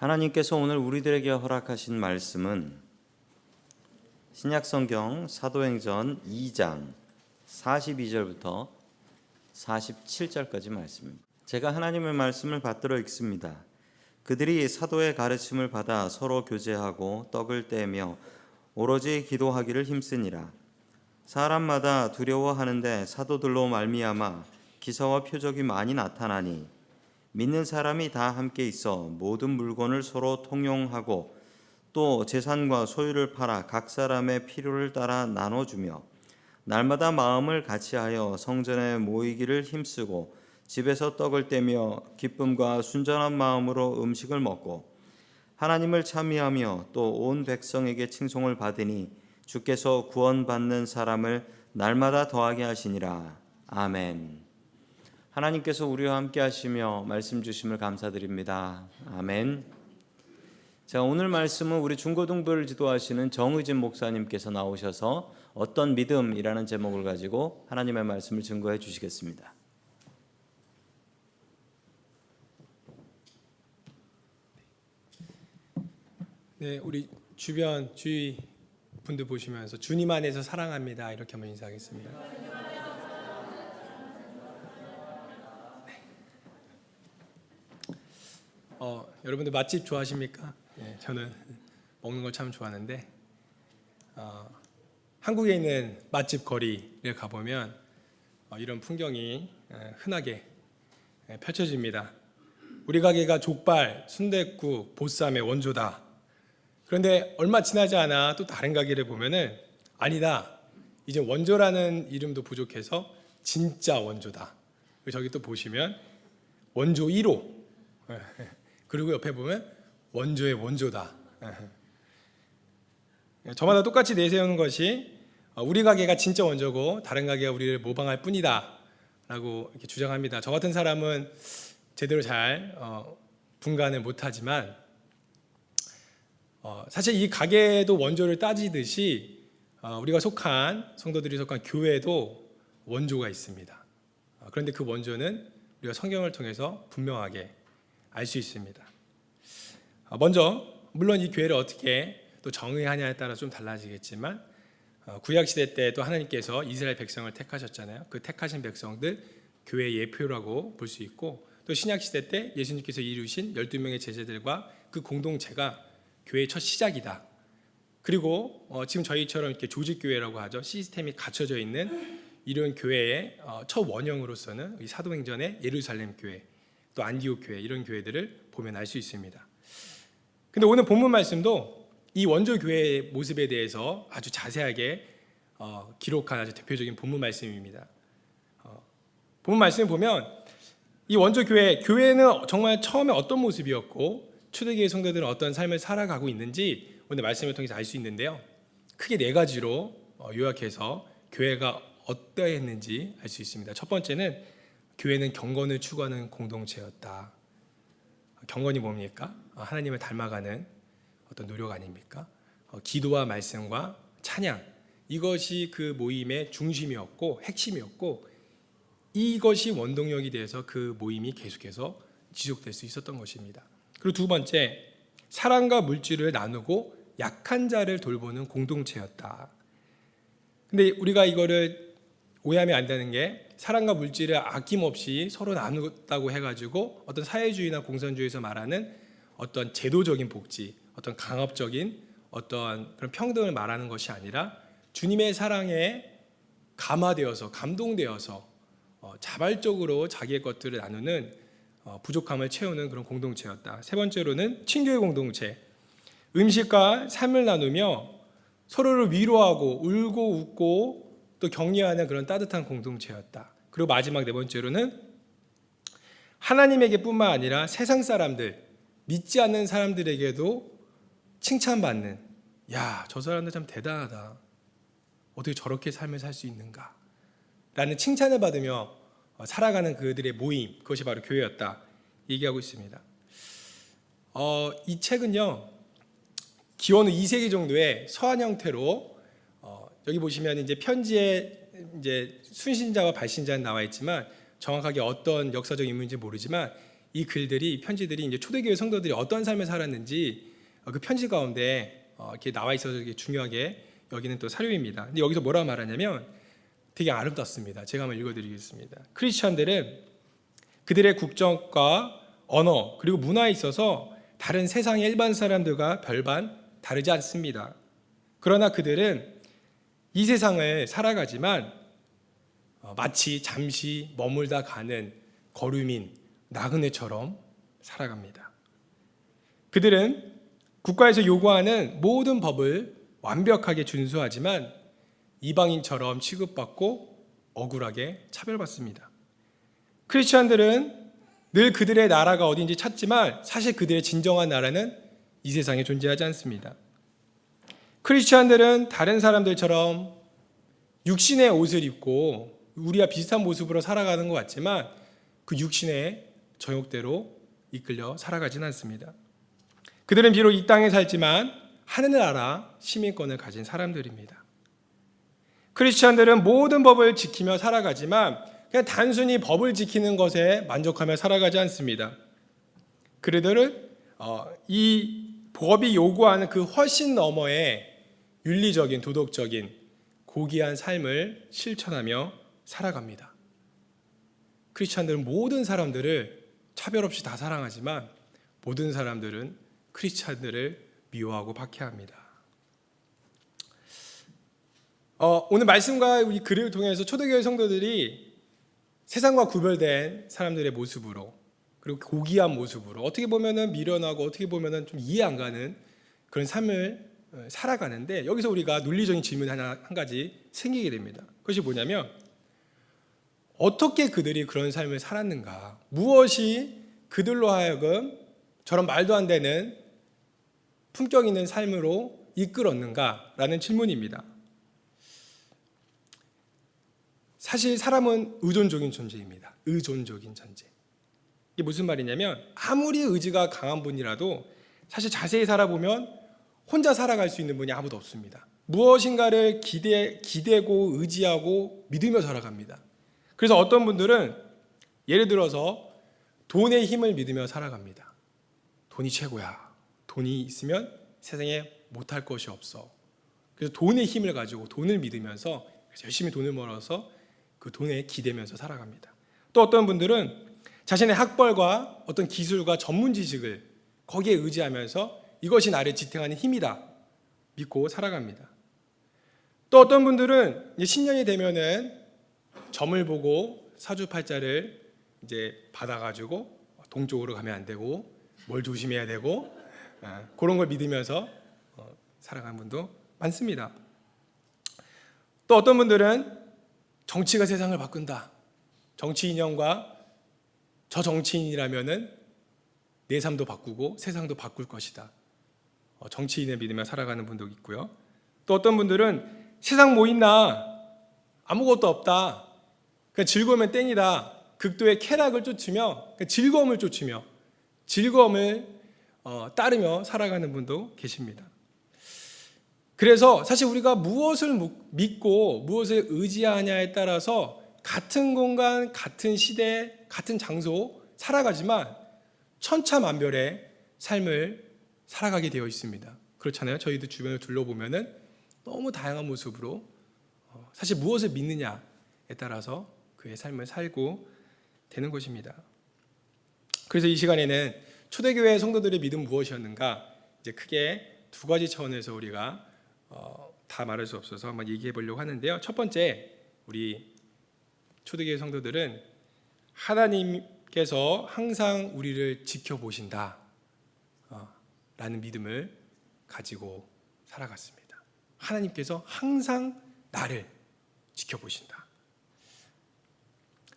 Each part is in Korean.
하나님께서 오늘 우리들에게 허락하신 말씀은 신약성경 사도행전 2장 42절부터 47절까지 말씀입니다. 제가 하나님의 말씀을 받들어 읽습니다. 그들이 사도의 가르침을 받아 서로 교제하고 떡을 떼며 오로지 기도하기를 힘쓰니라. 사람마다 두려워하는데 사도들로 말미암아 기사와 표적이 많이 나타나니 믿는 사람이 다 함께 있어 모든 물건을 서로 통용하고 또 재산과 소유를 팔아 각 사람의 필요를 따라 나눠주며 날마다 마음을 같이하여 성전에 모이기를 힘쓰고 집에서 떡을 떼며 기쁨과 순전한 마음으로 음식을 먹고 하나님을 찬미하며 또 온 백성에게 칭송을 받으니 주께서 구원받는 사람을 날마다 더하게 하시니라. 아멘. 하나님께서 우리와 함께 하시며 말씀 주심을 감사드립니다. 아멘. 자, 오늘 말씀은 우리 중고등부를 지도하시는 정의진 목사님께서 나오셔서 어떤 믿음이라는 제목을 가지고 하나님의 말씀을 증거해 주시겠습니다. 네, 우리 주위 분들 보시면서 주님 안에서 사랑합니다 이렇게 한번 인사하겠습니다. 여러분들 맛집 좋아하십니까? 네, 저는 먹는 걸 참 좋아하는데 한국에 있는 맛집 거리를 가보면 이런 풍경이 흔하게 펼쳐집니다. 우리 가게가 족발, 순댓국, 보쌈의 원조다. 그런데 얼마 지나지 않아 또 다른 가게를 보면은 아니다. 이제 원조라는 이름도 부족해서 진짜 원조다. 저기 또 보시면 원조 1호. 그리고 옆에 보면 원조의 원조다. 저마다 똑같이 내세우는 것이 우리 가게가 진짜 원조고 다른 가게가 우리를 모방할 뿐이다 라고 이렇게 주장합니다. 저 같은 사람은 제대로 잘 분간을 못하지만 사실 이 가게도 원조를 따지듯이 우리가 속한 성도들이 속한 교회도 원조가 있습니다. 그런데 그 원조는 우리가 성경을 통해서 분명하게 알 수 있습니다. 먼저 물론 이 교회를 어떻게 또 정의하냐에 따라 좀 달라지겠지만 구약 시대 때 또 하나님께서 이스라엘 백성을 택하셨잖아요. 그 택하신 백성들 교회의 예표라고 볼 수 있고 또 신약 시대 때 예수님께서 이루신 12명의 제자들과 그 공동체가 교회의 첫 시작이다. 그리고 지금 저희처럼 이렇게 조직교회라고 하죠. 시스템이 갖춰져 있는 이런 교회의 첫 원형으로서는 이 사도행전의 예루살렘 교회 또 안디옥 교회 이런 교회들을 보면 알 수 있습니다. 근데 오늘 본문 말씀도 이 원조 교회의 모습에 대해서 아주 자세하게 기록한 아주 대표적인 본문 말씀입니다. 본문 말씀을 보면 이 원조 교회는 정말 처음에 어떤 모습이었고 초대교회 성도들은 어떤 삶을 살아가고 있는지 오늘 말씀을 통해서 알 수 있는데요. 크게 4가지로 요약해서 교회가 어떠했는지 알 수 있습니다. 첫 번째는 교회는 경건을 추구하는 공동체였다. 경건이 뭡니까? 하나님을 닮아가는 어떤 노력 아닙니까? 기도와 말씀과 찬양 이것이 그 모임의 중심이었고 핵심이었고 이것이 원동력이 돼서 그 모임이 계속해서 지속될 수 있었던 것입니다. 그리고 두 번째, 사랑과 물질을 나누고 약한 자를 돌보는 공동체였다. 근데 우리가 이거를 오해하면 안 되는 게 사랑과 물질을 아낌없이 서로 나누었다고 해가지고 어떤 사회주의나 공산주의에서 말하는 어떤 제도적인 복지, 어떤 강압적인 어떤 그런 평등을 말하는 것이 아니라 주님의 사랑에 감화되어서 감동되어서 자발적으로 자기의 것들을 나누는 부족함을 채우는 그런 공동체였다. 세 번째로는 친교의 공동체, 음식과 삶을 나누며 서로를 위로하고 울고 웃고 또 격려하는 그런 따뜻한 공동체였다. 그리고 마지막 4번째로는 하나님에게 뿐만 아니라 세상 사람들, 믿지 않는 사람들에게도 칭찬받는, 야, 저 사람들 참 대단하다. 어떻게 저렇게 삶을 살 수 있는가? 라는 칭찬을 받으며 살아가는 그들의 모임, 그것이 바로 교회였다 얘기하고 있습니다. 이 책은요 기원 후 2세기 정도의 서한 형태로 여기 보시면 이제 편지에 이제 순신자와 발신자는 나와 있지만 정확하게 어떤 역사적 인물인지 모르지만 이 글들이, 이 편지들이 이제 초대교회 성도들이 어떤 삶을 살았는지 그 편지 가운데 이렇게 나와 있어서 이게 중요하게 여기는 또 사료입니다. 근데 여기서 뭐라고 말하냐면 되게 아름답습니다. 제가 한번 읽어드리겠습니다. 크리스천들은 그들의 국적과 언어 그리고 문화에 있어서 다른 세상의 일반 사람들과 별반 다르지 않습니다. 그러나 그들은 이 세상을 살아가지만 마치 잠시 머물다 가는 거류민, 나그네처럼 살아갑니다. 그들은 국가에서 요구하는 모든 법을 완벽하게 준수하지만 이방인처럼 취급받고 억울하게 차별받습니다. 크리스천들은 늘 그들의 나라가 어딘지 찾지만 사실 그들의 진정한 나라는 이 세상에 존재하지 않습니다. 크리스천들은 다른 사람들처럼 육신의 옷을 입고 우리와 비슷한 모습으로 살아가는 것 같지만 그 육신의 정욕대로 이끌려 살아가지는 않습니다. 그들은 비록 이 땅에 살지만 하늘나라 시민권을 가진 사람들입니다. 크리스천들은 모든 법을 지키며 살아가지만 그냥 단순히 법을 지키는 것에 만족하며 살아가지 않습니다. 그들은 이 법이 요구하는 그 훨씬 너머의 윤리적인, 도덕적인 고귀한 삶을 실천하며 살아갑니다. 크리스천들은 모든 사람들을 차별 없이 다 사랑하지만 모든 사람들은 크리스천들을 미워하고 박해합니다. 오늘 말씀과 이 글을 통해서 초대교회 성도들이 세상과 구별된 사람들의 모습으로 그리고 고귀한 모습으로 어떻게 보면은 미련하고 어떻게 보면은 좀 이해 안 가는 그런 삶을 살아가는데 여기서 우리가 논리적인 질문 한 가지 생기게 됩니다. 그것이 뭐냐면 어떻게 그들이 그런 삶을 살았는가? 무엇이 그들로 하여금 저런 말도 안 되는 품격 있는 삶으로 이끌었는가라는 질문입니다. 사실 사람은 의존적인 존재입니다. 의존적인 존재. 이게 무슨 말이냐면 아무리 의지가 강한 분이라도 사실 자세히 살아보면 혼자 살아갈 수 있는 분이 아무도 없습니다. 무엇인가를 기대고 의지하고 믿으며 살아갑니다. 그래서 어떤 분들은 예를 들어서 돈의 힘을 믿으며 살아갑니다. 돈이 최고야. 돈이 있으면 세상에 못할 것이 없어. 그래서 돈의 힘을 가지고 돈을 믿으면서 열심히 돈을 벌어서 그 돈에 기대면서 살아갑니다. 또 어떤 분들은 자신의 학벌과 어떤 기술과 전문 지식을 거기에 의지하면서 이것이 나를 지탱하는 힘이다 믿고 살아갑니다. 또 어떤 분들은 신년이 되면은 점을 보고 사주팔자를 이제 받아가지고 동쪽으로 가면 안 되고 뭘 조심해야 되고 그런 걸 믿으면서 살아가는 분도 많습니다. 또 어떤 분들은 정치가 세상을 바꾼다. 정치 이념과 저 정치인이라면은 내 삶도 바꾸고 세상도 바꿀 것이다. 정치인을 믿으며 살아가는 분도 있고요. 또 어떤 분들은 세상 뭐 있나 아무것도 없다. 그냥 즐거우면 땡이다. 극도의 쾌락을 쫓으며 즐거움을 쫓으며 즐거움을 따르며 살아가는 분도 계십니다. 그래서 사실 우리가 무엇을 믿고 무엇을 의지하냐에 따라서 같은 공간, 같은 시대, 같은 장소 살아가지만 천차만별의 삶을 살아가게 되어 있습니다. 그렇잖아요. 저희도 주변을 둘러보면은 너무 다양한 모습으로 사실 무엇을 믿느냐에 따라서 그의 삶을 살고 되는 것입니다. 그래서 이 시간에는 초대교회 성도들의 믿음 무엇이었는가 이제 크게 두 가지 차원에서 우리가 다 말할 수 없어서 한번 얘기해 보려고 하는데요. 첫 번째, 우리 초대교회 성도들은 하나님께서 항상 우리를 지켜보신다 라는 믿음을 가지고 살아갔습니다. 하나님께서 항상 나를 지켜보신다.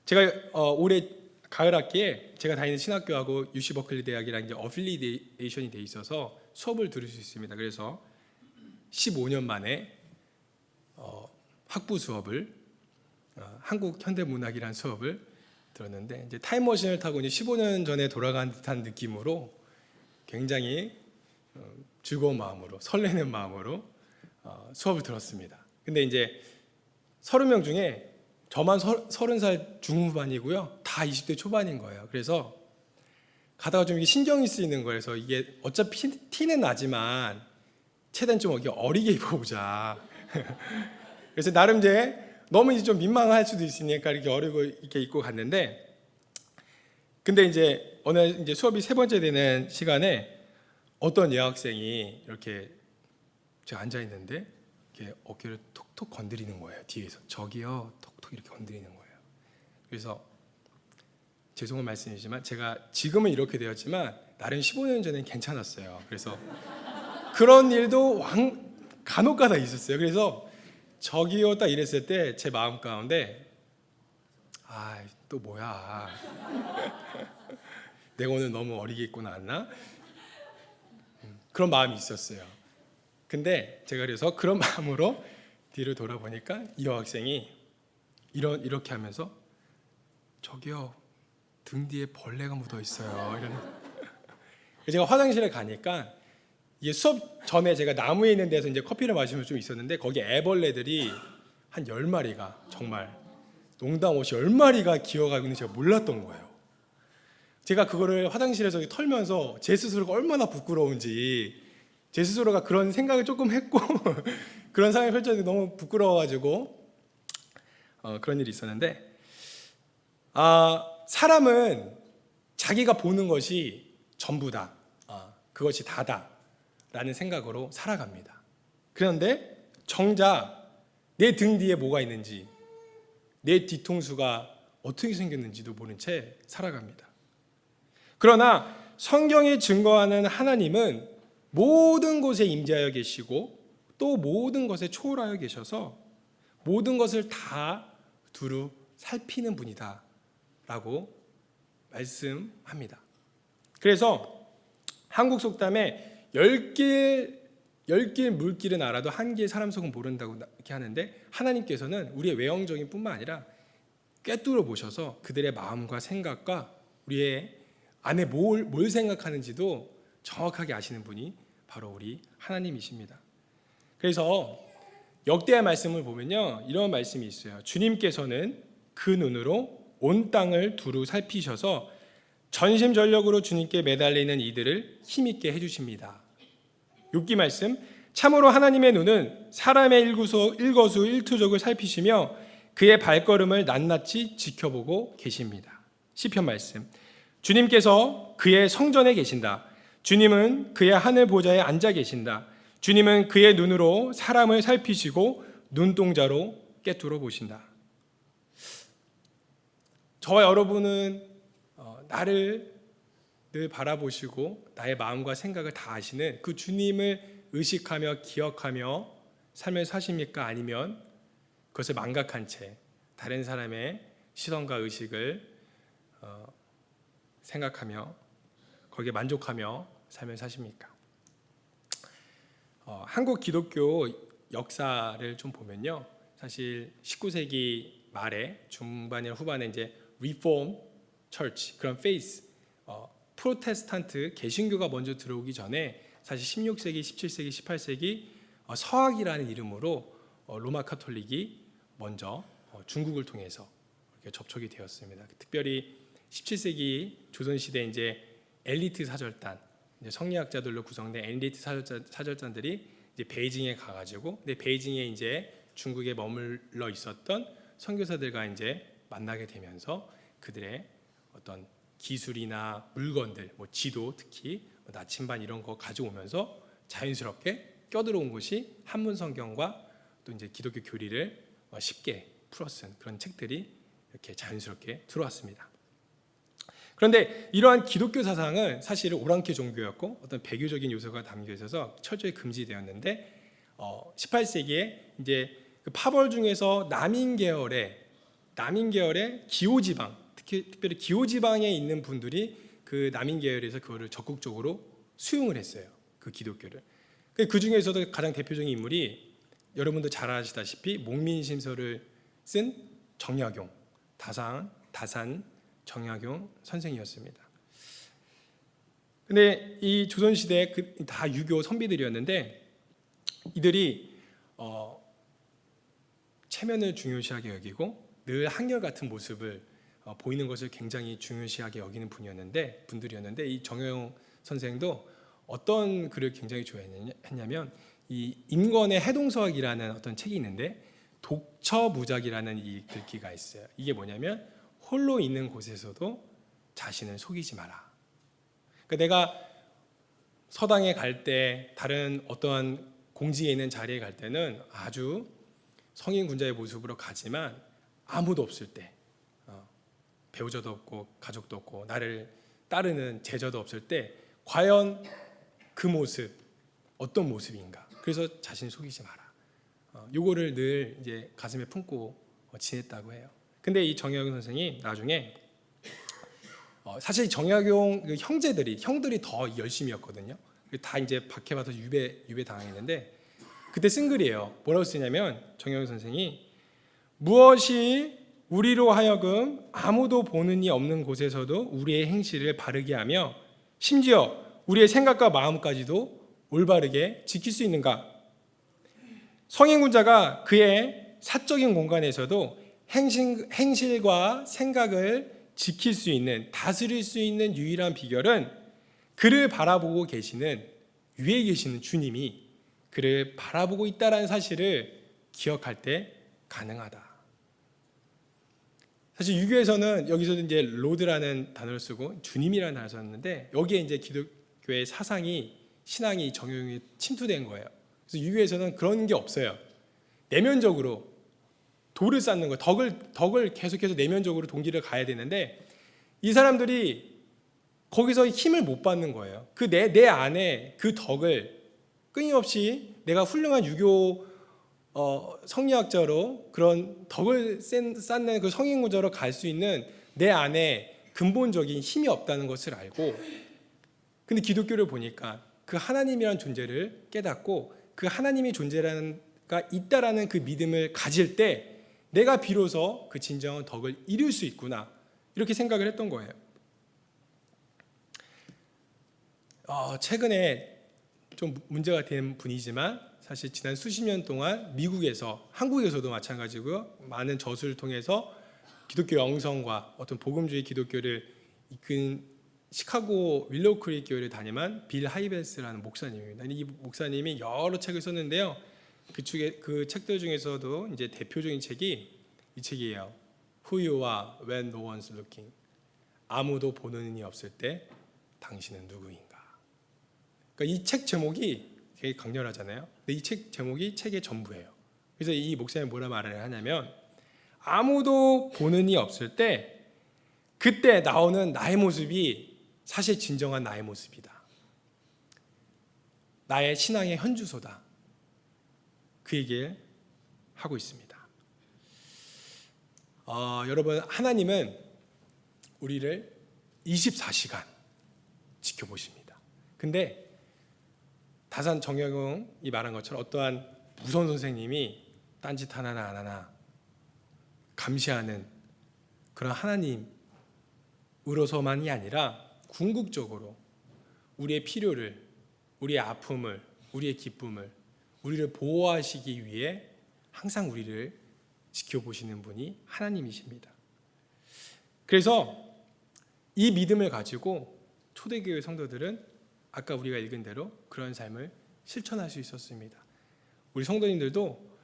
제가 올해 가을 학기에 제가 다니는 신학교하고 UC 버클리 대학이랑 이제 어필리에이션이 돼 있어서 수업을 들을 수 있습니다. 그래서 15년 만에 학부 수업을 한국 현대문학이라는 수업을 들었는데 이제 타임머신을 타고 이제 15년 전에 돌아간 듯한 느낌으로 굉장히 즐거운 마음으로 설레는 마음으로 수업을 들었습니다. 근데 이제 30명 중에 저만 30살 중후반이고요. 다 20대 초반인 거예요. 그래서 가다가 좀 이게 신경이 쓰이는 거예요. 그래서 이게 어차피 티는 나지만 최대한 좀 어리게 입어보자. 그래서 나름 이제 너무 이제 좀 민망할 수도 있으니까 이렇게 어리고 이렇게 입고 갔는데, 근데 이제 어느 이제 수업이 세 번째 되는 시간에 어떤 여학생이 이렇게 제가 앉아 있는데 이렇게 어깨를 톡톡 건드리는 거예요. 뒤에서 저기요 톡톡 이렇게 건드리는 거예요. 그래서 죄송한 말씀이지만 제가 지금은 이렇게 되었지만 나름 15년 전엔 괜찮았어요. 그래서 그런 일도 간혹가다 있었어요. 그래서 저기요 딱 이랬을 때 제 마음 가운데 또 뭐야 내가 오늘 너무 어리게 입고 나왔나? 그런 마음이 있었어요. 근데 제가 그래서 그런 마음으로 뒤를 돌아보니까 이 여학생이 이렇게 하면서 저기요 등 뒤에 벌레가 묻어 있어요. 제가 화장실에 가니까 이게 수업 전에 제가 나무에 있는 데서 이제 커피를 마시면 좀 있었는데 거기 애벌레들이 한 10마리가 정말 농담 없이 10마리가 기어가고 있는 제가 몰랐던 거예요. 제가 그거를 화장실에서 털면서 제 스스로가 얼마나 부끄러운지 제 스스로가 그런 생각을 조금 했고 그런 상황이 펼쳐지는데 너무 부끄러워가지고 그런 일이 있었는데 사람은 자기가 보는 것이 전부다, 그것이 다다라는 생각으로 살아갑니다. 그런데 정작 내 등 뒤에 뭐가 있는지 내 뒤통수가 어떻게 생겼는지도 모른 채 살아갑니다. 그러나 성경이 증거하는 하나님은 모든 곳에 임재하여 계시고 또 모든 것에 초월하여 계셔서 모든 것을 다 두루 살피는 분이다 라고 말씀합니다. 그래서 한국 속담에 10길 물길은 알아도 한 길 사람 속은 모른다고 이렇게 하는데, 하나님께서는 우리의 외형적인 뿐만 아니라 꿰뚫어 보셔서 그들의 마음과 생각과 우리의 안에 뭘 생각하는지도 정확하게 아시는 분이 바로 우리 하나님이십니다. 그래서 역대하 말씀을 보면요, 이런 말씀이 있어요. 주님께서는 그 눈으로 온 땅을 두루 살피셔서 전심전력으로 주님께 매달리는 이들을 힘있게 해주십니다. 욥기 말씀, 참으로 하나님의 눈은 사람의 일거수일투족을 살피시며 그의 발걸음을 낱낱이 지켜보고 계십니다. 시편 말씀, 주님께서 그의 성전에 계신다. 주님은 그의 하늘 보좌에 앉아 계신다. 주님은 그의 눈으로 사람을 살피시고 눈동자로 꿰뚫어 보신다. 저와 여러분은 나를 늘 바라보시고 나의 마음과 생각을 다 아시는 그 주님을 의식하며 기억하며 삶을 사십니까? 아니면 그것을 망각한 채 다른 사람의 시선과 의식을 생각하며 거기에 만족하며 삶을 사십니까? 한국 기독교 역사를 좀 보면요, 사실 19세기 말에 중반이나 후반에 이제 리폼 처치, 그런 페이스, 프로테스탄트 개신교가 먼저 들어오기 전에 사실 16세기, 17세기, 18세기 서학이라는 이름으로 로마 카톨릭이 먼저 중국을 통해서 이렇게 접촉이 되었습니다. 특별히 17세기 조선 시대 이제 엘리트 사절단, 이제 성리학자들로 구성된 엘리트 사절단들이 이제 베이징에 가가지고, 근데 베이징에 이제 중국에 머물러 있었던 선교사들과 이제 만나게 되면서 그들의 어떤 기술이나 물건들, 지도, 특히 나침반 이런 거 가져오면서 자연스럽게 껴들어온 것이 한문 성경과 또 이제 기독교 교리를 쉽게 풀어쓴 그런 책들이 이렇게 자연스럽게 들어왔습니다. 그런데 이러한 기독교 사상은 사실 오랑캐 종교였고 어떤 배교적인 요소가 담겨 있어서 철저히 금지되었는데, 18세기에 이제 그 파벌 중에서 남인 계열의 기호지방, 특별히 기호지방에 있는 분들이 그 남인 계열에서 그거를 적극적으로 수용을 했어요. 그 기독교를. 그 중에서도 가장 대표적인 인물이 여러분도 잘 아시다시피 목민심서를 쓴 정약용, 다산 정약용 선생이었습니다. 근데 이 조선시대 다 유교 선비들이었는데 이들이 체면을 중요시하게 여기고 늘 한결같은 모습을 보이는 것을 굉장히 중요시하게 여기는 분들이었는데 이 정영 선생도 어떤 글을 굉장히 좋아했냐면 이 임권의 해동서학이라는 어떤 책이 있는데 독처무작이라는 이 글귀가 있어요. 이게 뭐냐면 홀로 있는 곳에서도 자신을 속이지 마라. 그러니까 내가 서당에 갈 때, 다른 어떠한 공직에 있는 자리에 갈 때는 아주 성인 군자의 모습으로 가지만 아무도 없을 때, 배우자도 없고 가족도 없고 나를 따르는 제자도 없을 때 과연 그 모습 어떤 모습인가? 그래서 자신을 속이지 마라. 요거를 늘 이제 가슴에 품고 지냈다고 해요. 근데 이 정약용 선생이 나중에 사실 정약용 그 형들이 더 열심히였거든요. 다 이제 박해받아서 유배 당했는데 그때 쓴 글이에요. 뭐라고 쓰냐면 정약용 선생이 무엇이 우리로 하여금 아무도 보는 이 없는 곳에서도 우리의 행실을 바르게 하며 심지어 우리의 생각과 마음까지도 올바르게 지킬 수 있는가? 성인군자가 그의 사적인 공간에서도 행실과 생각을 지킬 수 있는, 다스릴 수 있는 유일한 비결은 그를 바라보고 계시는, 위에 계시는 주님이 그를 바라보고 있다는 사실을 기억할 때 가능하다. 사실 유교에서는 여기서도 이제 로드라는 단어를 쓰고 주님이라는 단어를 썼는데 여기에 이제 기독교의 사상이, 신앙이 정형이 침투된 거예요. 그래서 유교에서는 그런 게 없어요. 내면적으로 돌을 쌓는 거, 덕을 계속해서 내면적으로 동기를 가야 되는데 이 사람들이 거기서 힘을 못 받는 거예요. 그 내 안에 그 덕을 끊임없이 내가 훌륭한 유교 성리학자로 그런 덕을 쌓는 그 성인군자로 갈 수 있는 내 안에 근본적인 힘이 없다는 것을 알고, 근데 기독교를 보니까 그 하나님이란 존재를 깨닫고 그 하나님이 존재가 있다라는 그 믿음을 가질 때 내가 비로소 그 진정한 덕을 이룰 수 있구나, 이렇게 생각을 했던 거예요. 최근에 좀 문제가 된 분이지만 사실 지난 수십 년 동안 미국에서, 한국에서도 마찬가지고요, 많은 저술을 통해서 기독교 영성과 어떤 복음주의 기독교를 이끈 시카고 윌로우 크릭 교회를 담임한 빌 하이베스라는 목사님입니다. 이 목사님이 여러 책을 썼는데요. 그 책들 중에서도 이제 대표적인 책이 이 책이에요. Who You Are When No One's Looking. 아무도 보는 이이 없을 때 당신은 누구인가. 그러니까 이 책 제목이 되게 강렬하잖아요. 근데 이 책 제목이 책의 전부예요. 그래서 이 목사님이 뭐라 말을 하냐면 아무도 보는 이 없을 때 그때 나오는 나의 모습이 사실 진정한 나의 모습이다. 나의 신앙의 현주소다. 그 얘기를 하고 있습니다. 여러분, 하나님은 우리를 24시간 지켜보십니다. 근데 다산 정약용이 말한 것처럼 어떠한 무서운 선생님이 딴짓 하나나 안 하나 감시하는 그런 하나님으로서만이 아니라 궁극적으로 우리의 필요를, 우리의 아픔을, 우리의 기쁨을, 우리를 보호하시기 위해 항상 우리를 지켜보시는 분이 하나님이십니다. 그래서 이 믿음을 가지고 초대교회 성도들은 아까 우리가 읽은 대로 그런 삶을 실천할 수 있었습니다. 우리 성도님들도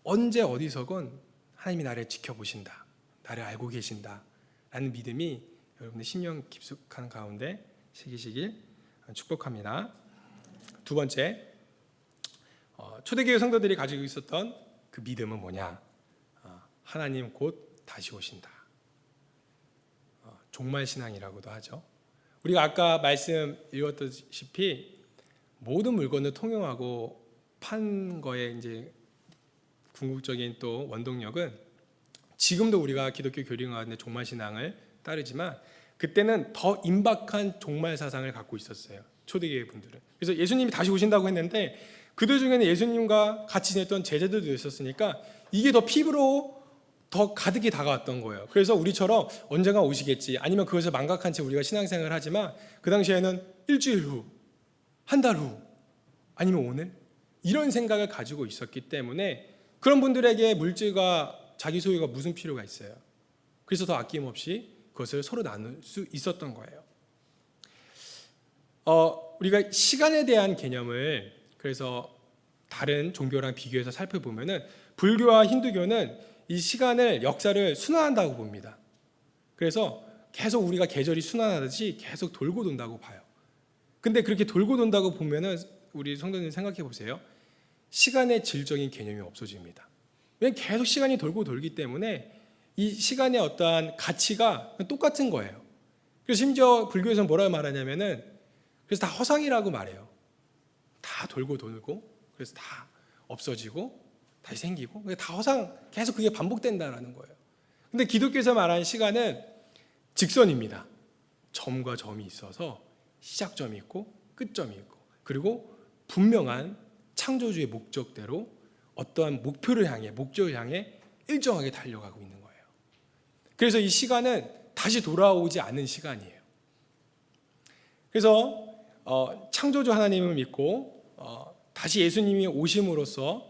언제 어디서건 하나님이 나를 지켜보신다, 나를 알고 계신다 라는 믿음이 여러분의 심령 깊숙한 가운데 새기시길 축복합니다. 두 번째, 초대교회 성도들이 가지고 있었던 그 믿음은 뭐냐? 하나님 곧 다시 오신다. 종말신앙이라고도 하죠. 우리가 아까 말씀 읽었다시피 모든 물건을 통용하고 판 거에 이제 궁극적인 또 원동력은 지금도 우리가 기독교 교리 가운데 종말신앙을 따르지만 그때는 더 임박한 종말 사상을 갖고 있었어요. 초대교회 분들은. 그래서 예수님이 다시 오신다고 했는데 그들 중에는 예수님과 같이 지냈던 제자들도 있었으니까 이게 더 피부로 더 가득히 다가왔던 거예요. 그래서 우리처럼 언젠가 오시겠지, 아니면 그것을 망각한 채 우리가 신앙생활을 하지만 그 당시에는 일주일 후, 한 달 후, 아니면 오늘, 이런 생각을 가지고 있었기 때문에 그런 분들에게 물질과 자기 소유가 무슨 필요가 있어요? 그래서 더 아낌없이 그것을 서로 나눌 수 있었던 거예요. 우리가 시간에 대한 개념을 그래서 다른 종교랑 비교해서 살펴보면은 불교와 힌두교는 이 시간을 역사를 순환한다고 봅니다. 그래서 계속 우리가 계절이 순환하듯이 계속 돌고 돈다고 봐요. 근데 그렇게 돌고 돈다고 보면은 우리 성도님 생각해 보세요. 시간의 질적인 개념이 없어집니다. 왜냐하면 계속 시간이 돌고 돌기 때문에 이 시간의 어떠한 가치가 똑같은 거예요. 그래서 심지어 불교에서는 뭐라고 말하냐면은 그래서 다 허상이라고 말해요. 다 돌고 돌고 그래서 다 없어지고 다시 생기고 다 허상, 계속 그게 반복된다라는 거예요. 근데 기독교에서 말하는 시간은 직선입니다. 점과 점이 있어서 시작점이 있고 끝점이 있고 그리고 분명한 창조주의 목적대로 어떠한 목표를 향해 목적을 향해 일정하게 달려가고 있는 거예요. 그래서 이 시간은 다시 돌아오지 않는 시간이에요. 그래서 창조주 하나님을 믿고 다시 예수님이 오심으로써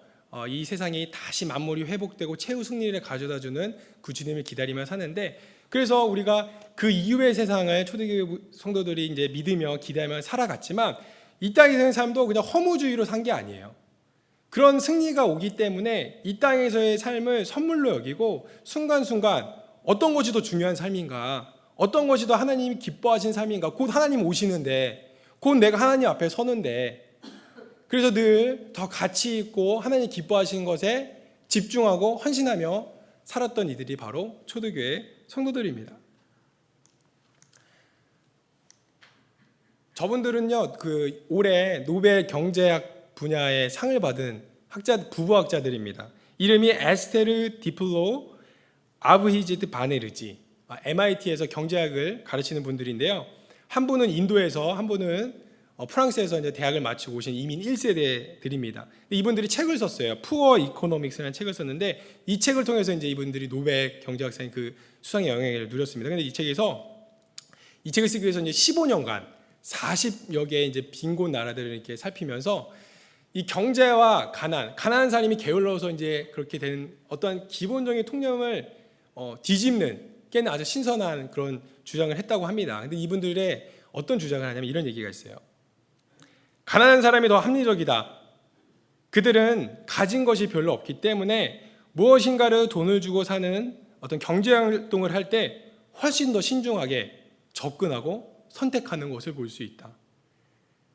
이 세상이 다시 만물이 회복되고 최후 승리를 가져다주는 그 주님을 기다리며 사는데, 그래서 우리가 그 이후의 세상을 초대교회 성도들이 이제 믿으며 기대하며 살아갔지만 이 땅에 사는 삶도 그냥 허무주의로 산 게 아니에요. 그런 승리가 오기 때문에 이 땅에서의 삶을 선물로 여기고 순간순간 어떤 것이 더 중요한 삶인가, 어떤 것이 더 하나님이 기뻐하신 삶인가, 곧 하나님 오시는데, 곧 내가 하나님 앞에 서는데, 그래서 늘 더 가치 있고 하나님 기뻐하시는 것에 집중하고 헌신하며 살았던 이들이 바로 초대교회 성도들입니다. 저분들은요, 그 올해 노벨 경제학 분야의 상을 받은 부부학자들입니다. 이름이 에스테르 디플로 아브히지트 바네르지, MIT에서 경제학을 가르치는 분들인데요. 한 분은 인도에서, 한 분은 프랑스에서 이제 대학을 마치고 오신 이민 1세대들입니다. 이분들이 책을 썼어요. 푸어 이코노믹스라는 책을 썼는데 이 책을 통해서 이제 이분들이 노벨 경제학상의 그 수상의 영향을 누렸습니다. 근데 이 책을 쓰기 위해서 이제 15년간 40여 개의 이제 빈곤 나라들을 이렇게 살피면서 이 경제와 가난한 사람이 게을러서 이제 그렇게 된 어떤 기본적인 통념을 뒤집는 꽤나 아주 신선한 그런 주장을 했다고 합니다. 근데 이분들의 어떤 주장을 하냐면 이런 얘기가 있어요. 가난한 사람이 더 합리적이다. 그들은 가진 것이 별로 없기 때문에 무엇인가를 돈을 주고 사는 어떤 경제 활동을 할 때 훨씬 더 신중하게 접근하고 선택하는 것을 볼 수 있다.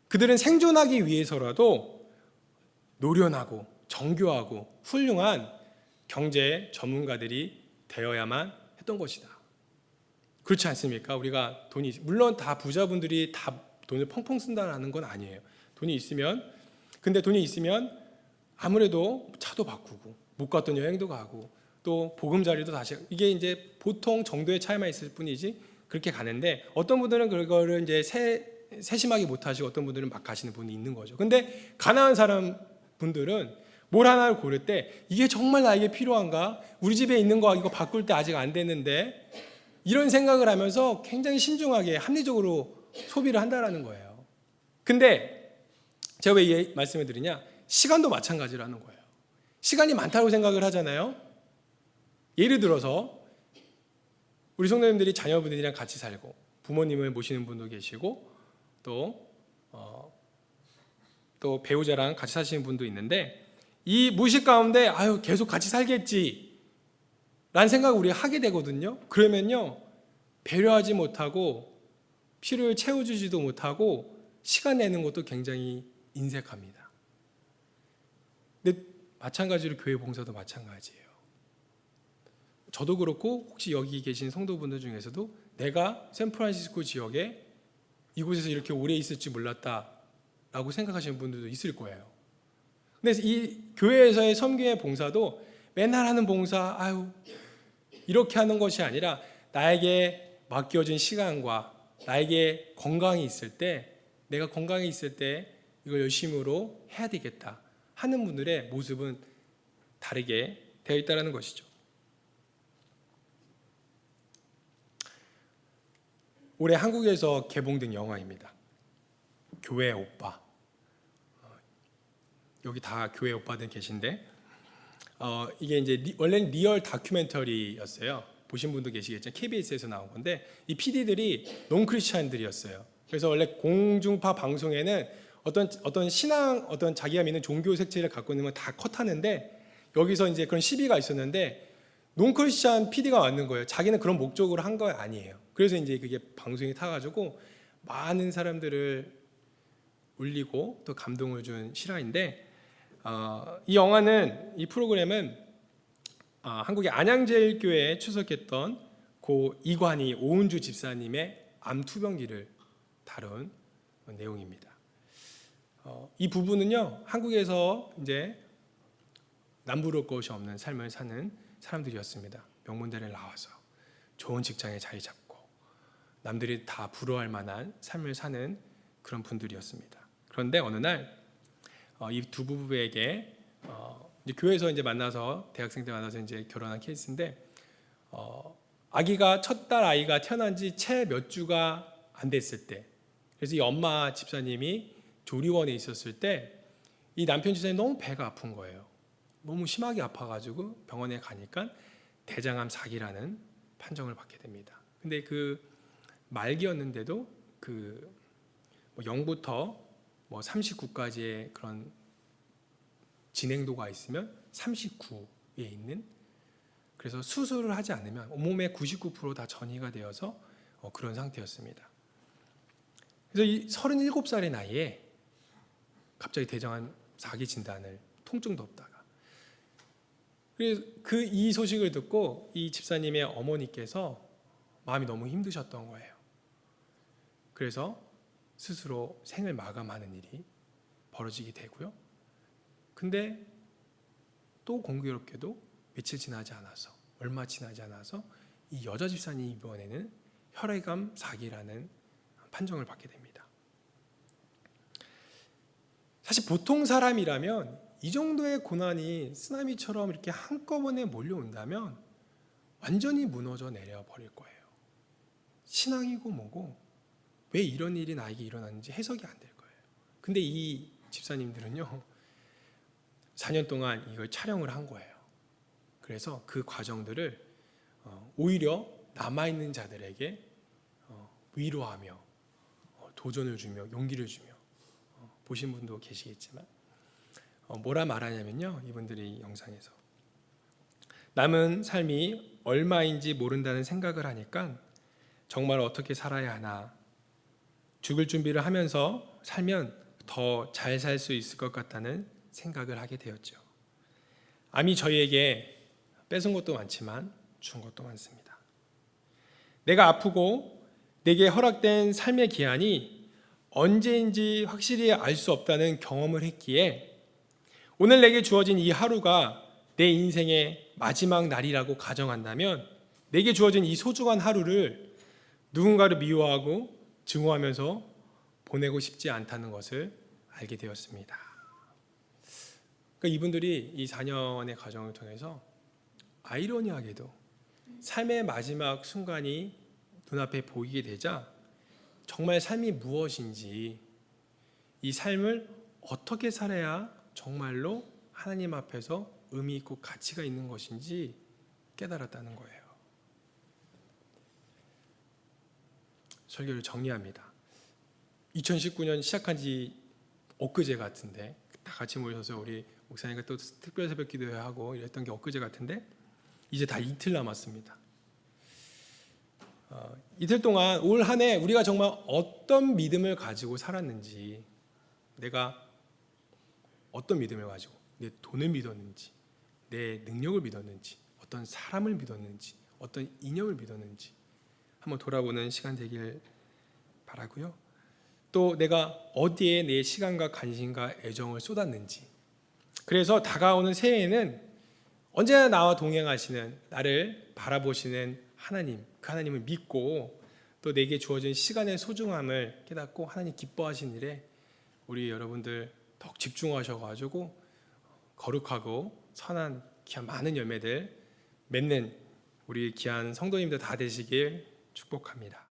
그들은 생존하기 위해서라도 노련하고 정교하고 훌륭한 경제 전문가들이 되어야만 했던 것이다. 그렇지 않습니까? 우리가 돈이, 물론 다 부자분들이 다 돈을 펑펑 쓴다는 건 아니에요. 돈이 있으면 아무래도 차도 바꾸고 못 갔던 여행도 가고 또 보금자리도 다시, 이게 이제 보통 정도의 차이만 있을 뿐이지 그렇게 가는데, 어떤 분들은 그거를 이제 세심하게 못 하시고 어떤 분들은 막 가시는 분이 있는 거죠. 근데 가난한 사람 분들은 뭘 하나를 고를 때 이게 정말 나에게 필요한가? 우리 집에 있는 거 이거 바꿀 때 아직 안 됐는데, 이런 생각을 하면서 굉장히 신중하게 합리적으로 소비를 한다라는 거예요. 근데 제가 왜 이 말씀을 드리냐? 시간도 마찬가지라는 거예요. 시간이 많다고 생각을 하잖아요. 예를 들어서 우리 성도님들이 자녀분들이랑 같이 살고 부모님을 모시는 분도 계시고 또 배우자랑 같이 사시는 분도 있는데, 이 무식 가운데 계속 같이 살겠지 라는 생각을 우리가 하게 되거든요. 그러면요, 배려하지 못하고 필요를 채워주지도 못하고 시간 내는 것도 굉장히 인색합니다. 근데 마찬가지로 교회 봉사도 마찬가지예요. 저도 그렇고 혹시 여기 계신 성도분들 중에서도 내가 샌프란시스코 지역에 이곳에서 이렇게 오래 있을지 몰랐다라고 생각하시는 분들도 있을 거예요. 근데 이 교회에서의 섬김의 봉사도 맨날 하는 봉사, 이렇게 하는 것이 아니라 나에게 맡겨진 시간과 나에게 건강이 있을 때, 내가 건강이 있을 때 이걸 열심으로 해야 되겠다 하는 분들의 모습은 다르게 되어 있다는 것이죠. 올해 한국에서 개봉된 영화입니다. 교회 오빠. 여기 다 교회 오빠들 계신데, 이게 이제 원래는 리얼 다큐멘터리였어요. 보신 분도 계시겠죠. KBS에서 나온 건데 이 PD들이 논크리스찬들이었어요. 그래서 원래 공중파 방송에는 어떤 신앙, 어떤 자기가 믿는 종교 색채를 갖고 있는 건 다 컷하는데 여기서 이제 그런 시비가 있었는데 논크리스찬 PD가 왔는 거예요. 자기는 그런 목적으로 한 거 아니에요. 그래서 이제 그게 방송이 타가지고 많은 사람들을 울리고 또 감동을 준 실화인데 이 영화는 이 프로그램은 한국의 안양제일교회에 출석했던 고 이관희 오은주 집사님의 암 투병기를 다룬 내용입니다. 이 부부는요 한국에서 이제 남부러울 것이 없는 삶을 사는 사람들이었습니다. 명문대를 나와서 좋은 직장에 자리 잡고 남들이 다 부러워할 만한 삶을 사는 그런 분들이었습니다. 그런데 어느 날 이 두 부부에게 이제 교회에서 이제 만나서 대학생 때 만나서 이제 결혼한 케이스인데 아기가 첫 딸 아이가 태어난 지 채 몇 주가 안 됐을 때 그래서 이 엄마 집사님이 조리원에 있었을 때 이 남편 집사님이 너무 배가 아픈 거예요. 너무 심하게 아파가지고 병원에 가니까 대장암 4기라는 판정을 받게 됩니다. 근데 그 말기였는데도 그 0부터 39까지의 그런 진행도가 있으면 39에 있는 그래서 수술을 하지 않으면 온몸의 99% 다 전이가 되어서 그런 상태였습니다. 그래서 이 37살의 나이에 갑자기 대장암 4기 진단을 통증도 없다가 그래서 이 소식을 듣고 이 집사님의 어머니께서 마음이 너무 힘드셨던 거예요. 그래서 스스로 생을 마감하는 일이 벌어지게 되고요. 근데 또 공교롭게도 며칠 지나지 않아서 얼마 지나지 않아서 이 여자 집사님 이번에는 혈액암 4기라는 판정을 받게 됩니다. 사실 보통 사람이라면 이 정도의 고난이 쓰나미처럼 이렇게 한꺼번에 몰려온다면 완전히 무너져 내려 버릴 거예요. 신앙이고 뭐고 왜 이런 일이 나에게 일어났는지 해석이 안 될 거예요. 근데 이 집사님들은요 4년 동안 이걸 촬영을 한 거예요. 그래서 그 과정들을 오히려 남아있는 자들에게 위로하며 도전을 주며 용기를 주며 보신 분도 계시겠지만 뭐라 말하냐면요 이분들이 영상에서 남은 삶이 얼마인지 모른다는 생각을 하니까 정말 어떻게 살아야 하나 죽을 준비를 하면서 살면 더 잘 살 수 있을 것 같다는 생각을 하게 되었죠. 암이 저희에게 뺏은 것도 많지만 준 것도 많습니다. 내가 아프고 내게 허락된 삶의 기한이 언제인지 확실히 알 수 없다는 경험을 했기에 오늘 내게 주어진 이 하루가 내 인생의 마지막 날이라고 가정한다면 내게 주어진 이 소중한 하루를 누군가를 미워하고 증오하면서 보내고 싶지 않다는 것을 알게 되었습니다. 그러니까 이분들이 이 4년의 과정을 통해서 아이러니하게도 삶의 마지막 순간이 눈앞에 보이게 되자 정말 삶이 무엇인지 이 삶을 어떻게 살아야 정말로 하나님 앞에서 의미 있고 가치가 있는 것인지 깨달았다는 거예요. 설교를 정리합니다. 2019년 시작한 지 엊그제 같은데 다 같이 모여서 우리 목사님과 또 특별 새벽 기도하고 이랬던 게 엊그제 같은데 이제 다 이틀 남았습니다. 이틀 동안 올 한 해 우리가 정말 어떤 믿음을 가지고 살았는지 내가 어떤 믿음을 가지고 내 돈을 믿었는지 내 능력을 믿었는지 어떤 사람을 믿었는지 어떤 이념을 믿었는지 한번 돌아보는 시간 되길 바라고요. 또 내가 어디에 내 시간과 관심과 애정을 쏟았는지 그래서 다가오는 새해에는 언제나 나와 동행하시는 나를 바라보시는 하나님 그 하나님을 믿고 또 내게 주어진 시간의 소중함을 깨닫고 하나님 기뻐하신 일에 우리 여러분들 더욱 집중하셔가지고 거룩하고 선한 귀한 많은 열매들 맺는 우리 귀한 성도님들 다 되시길 축복합니다.